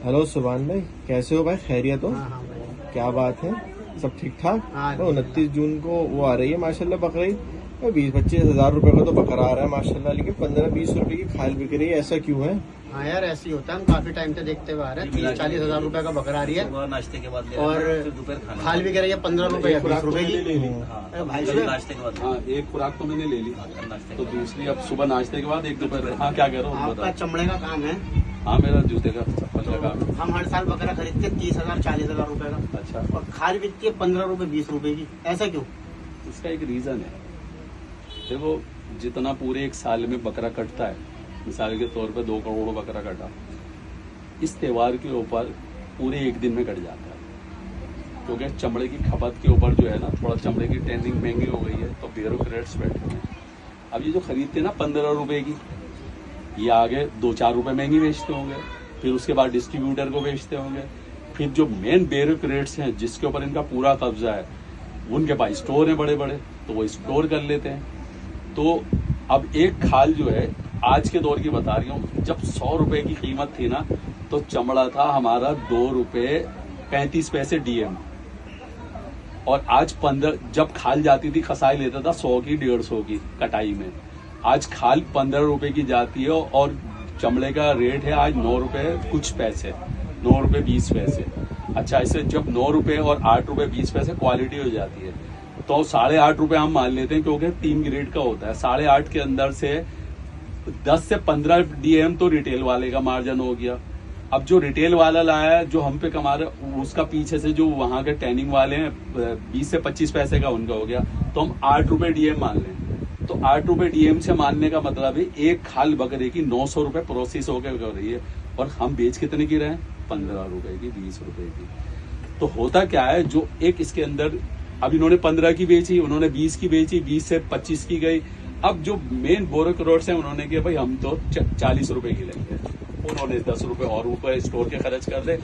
Hello सुभान भाई, कैसे हो भाई? खैरियत हो? हाँ हाँ भाई। क्या बात है, सब ठीक ठाक? हाँ तो 29 जून को वो आ रही है माशाल्लाह बकरीद। 20-25 हज़ार रुपए का तो बकरा आ रहा है माशाल्लाह, लेकिन 15-20 रुपए की खाल बिक रही है, ऐसा क्यों है? हाँ यार, ऐसे ही होता है। हम काफी टाइम से देखते हुए आ रहे हैं। 30-40 हजार रुपए का बकरा आ रही है सुबह नाश्ते के बाद ले और लेना, फिर दोपहर खाना। खाल भी कह रही है 15 रुपए या 20 रुपए की। हाँ, अरे भाई जब साहब, नाश्ते के बाद हाँ, एक खुराक तो मैंने ले ली, नाश्ते तो के बाद। दूसरी अब सुबह नाश्ते के बाद एक दोपहर। हाँ, क्या कह रहा हूँ आपका बता। चमड़े का काम है। हाँ, मेरा जूते का चप्पल का काम है। हम हर साल बकरा खरीदते हैं 30,000 40,000 रुपए का, अच्छा, और खाल बिकती है 15 रुपए 20 रुपए की। ऐसा क्यों? इसका एक रीजन है। देखो, जितना पूरे एक साल में बकरा कटता है, मिसाल के तौर पे 2 करोड़ बकरा कटा, इस त्योहार के ऊपर पूरे एक दिन में कट जाता है। क्योंकि चमड़े की खपत के ऊपर जो है ना, थोड़ा चमड़े की टैनिंग महंगी हो गई है, तो ब्यूरोक्रेट्स बैठे हुए हैं। अब ये जो खरीदते हैं ना 15 रुपए की, ये आगे 2-4 रुपए महंगी बेचते होंगे, फिर उसके बाद डिस्ट्रीब्यूटर को बेचते होंगे, फिर जो मेन ब्यूरोक्रेट्स हैं जिसके ऊपर इनका पूरा कब्जा है, उनके पास स्टोर है बड़े बड़े, तो वो स्टोर कर लेते हैं। तो अब एक खाल जो है, आज के दौर की बता रही हूँ, जब 100 रुपए की कीमत थी ना, तो चमड़ा था हमारा 2 रुपए 35 पैसे डीएम। और आज 15, जब खाल जाती थी खसाई लेता था 100 की 150 की कटाई में। आज खाल 15 रुपए की जाती है और चमड़े का रेट है आज 9 रुपए कुछ पैसे, 9 रुपए 20 पैसे। अच्छा, इसे जब 9 रुपए और 8 रुपए 20 पैसे क्वालिटी हो जाती है, तो 8.5 रुपए हम मान लेते हैं, क्योंकि 3 ग्रेड का होता है। 8.5 के अंदर से 10 से 15 डीएम तो रिटेल वाले का मार्जिन हो गया। अब जो रिटेल वाला लाया है, जो हम पे कमा रहे, उसका पीछे से जो वहां के टैनिंग वाले हैं 20 से 25 पैसे का उनका हो गया, तो हम 8 रुपए डीएम मान लें। तो 8 रुपए डीएम से मानने का मतलब है एक खाल बकरे की 900 रुपए प्रोसेस होकर कर रही है, और हम बेच कितने की रहे हैं? 15 रुपए की, 20 रुपए की। तो होता क्या है, जो एक इसके अंदर अब इन्होंने 15 की बेची, उन्होंने 20 की बेची, 20 से 25 की गई। अब जो मेन ब्यूरोक्रेट्स हैं, उन्होंने किया भाई हम तो 40 रुपए की लेंगे, उन्होंने 10 रुपए और ऊपर स्टोर के खर्च कर दे।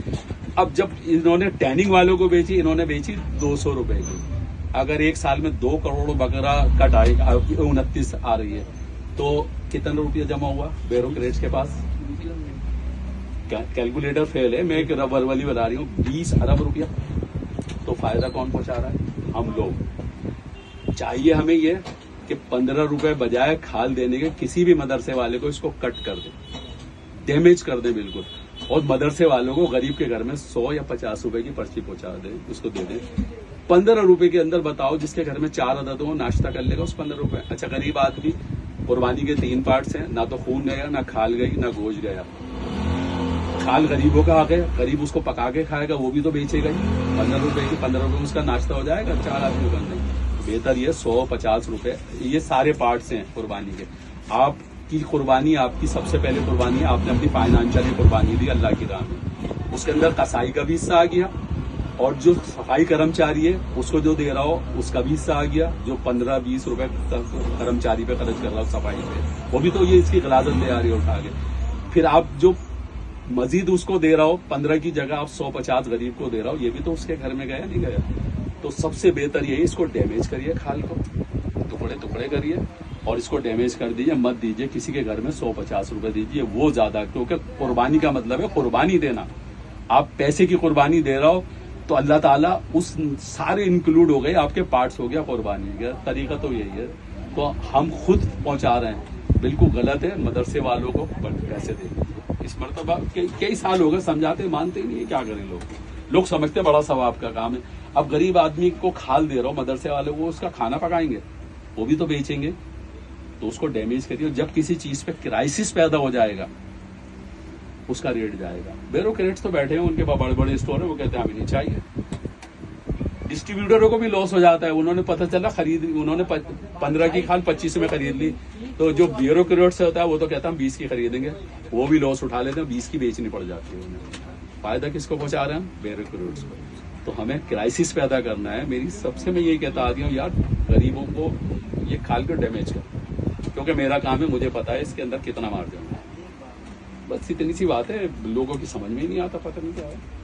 अब जब इन्होंने टैनिंग वालों को बेची, इन्होंने बेची 200 रुपए की। अगर एक साल में 2 करोड़ बकरा कटाई 29 आ रही है, तो कितना रुपया जमा हुआ ब्यूरोक्रेट्स के पास? कैलकुलेटर फेल है, मैं एक रबर वाली बता रही हूँ, 20 अरब रुपया। तो फायदा कौन पहुंचा रहा है? हम लोग। चाहिए हमें ये कि 15 रुपए बजाय खाल देने के किसी भी मदरसे वाले को इसको कट कर दे, डैमेज कर दे बिल्कुल, और मदरसे वालों को गरीब के घर में 100 या 50 रुपए की पर्ची पहुंचा दे, उसको दे दे। 15 रुपए के अंदर बताओ, जिसके घर में 4 अदद हो, नाश्ता कर लेगा उस 15 रुपए। अच्छा, गरीब आदमी, कुर्बानी के 3 पार्ट्स हैं, ना तो खून गया, ना खाल गई, ना गोश्त गया। खाल गरीबों का आ गया, गरीब उसको पका के खाएगा, वो भी तो बेचेगा ही। 15 रुपए की, 15 रुपए में उसका नाश्ता हो जाएगा 4 आदमी का। नहीं, बेहतर ये 100-50 रुपए, ये सारे पार्ट्स हैं कुर्बानी के। आपकी कुर्बानी, आपकी सबसे पहले कुर्बानी है, आपने अपनी फाइनेंशियली कुर्बानी दी अल्लाह की राह में, उसके अंदर कसाई का भी हिस्सा आ गया, और जो सफाई कर्मचारी है उसको जो दे रहा हो उसका भी हिस्सा आ गया, जो 15-20 रुपए कर्मचारी पे खर्च कर रहा हो सफाई पे, वो भी तो ये इसकी गलाजत ले आ रही है उठा के। फिर आप जो मजीद उसको दे रहा हो, 15 की जगह आप 100-50 गरीब को दे रहा हो, ये भी तो उसके घर में गया नहीं गया। तो सबसे बेहतर यही, इसको डैमेज करिए, खाल को टुकड़े टुकड़े करिए और इसको डैमेज कर दीजिए, मत दीजिए किसी के घर में। 100-50 रुपए दीजिए, वो ज्यादा, क्योंकि कुर्बानी का मतलब है कुर्बानी देना। आप पैसे की कुर्बानी दे रहा हो तो अल्लाह ताला उस सारे इंक्लूड हो गए, आपके पार्ट्स हो गया कुर्बानी का। तरीका तो यही है। तो हम खुद पहुंचा रहे हैं, बिल्कुल गलत है मदरसे वालों को पैसे देने। इस मरतबा कई साल हो गए समझाते, मानते ही नहीं है, क्या करें लोग समझते बड़ा सवाब का काम है। अब गरीब आदमी को खाल दे रहा हो मदरसे वाले, वो उसका खाना पकाएंगे, वो भी तो बेचेंगे, तो उसको डैमेज करिए। जब किसी चीज पे क्राइसिस पैदा हो जाएगा, उसका रेट जाएगा। ब्यूरोक्रेट्स तो बैठे हैं, उनके पास बड़े बड़े स्टोर है, वो कहते हैं हमें नहीं चाहिए। डिस्ट्रीब्यूटरों को भी लॉस हो जाता है, उन्होंने पता चला उन्होंने 15 की खाल 25 में खरीद ली, तो जो ब्यूरोक्रेट्स होता है वो तो कहता है हम 20 की खरीदेंगे, वो भी लॉस उठा लेते हैं, 20 की बेचनी पड़ जाती है उन्हें। फायदा किसको पहुंचा रहे हैं हम? ब्यूरोक्रेट्स को। तो हमें क्राइसिस पैदा करना है। मेरी सबसे मैं यही कहता आती हूँ, यार गरीबों को ये खाल को डैमेज कर, क्योंकि मेरा काम है, मुझे पता है इसके अंदर कितना मार्जिन है। बस इतनी सी बात है, लोगों की समझ में ही नहीं आता, पता नहीं क्या है।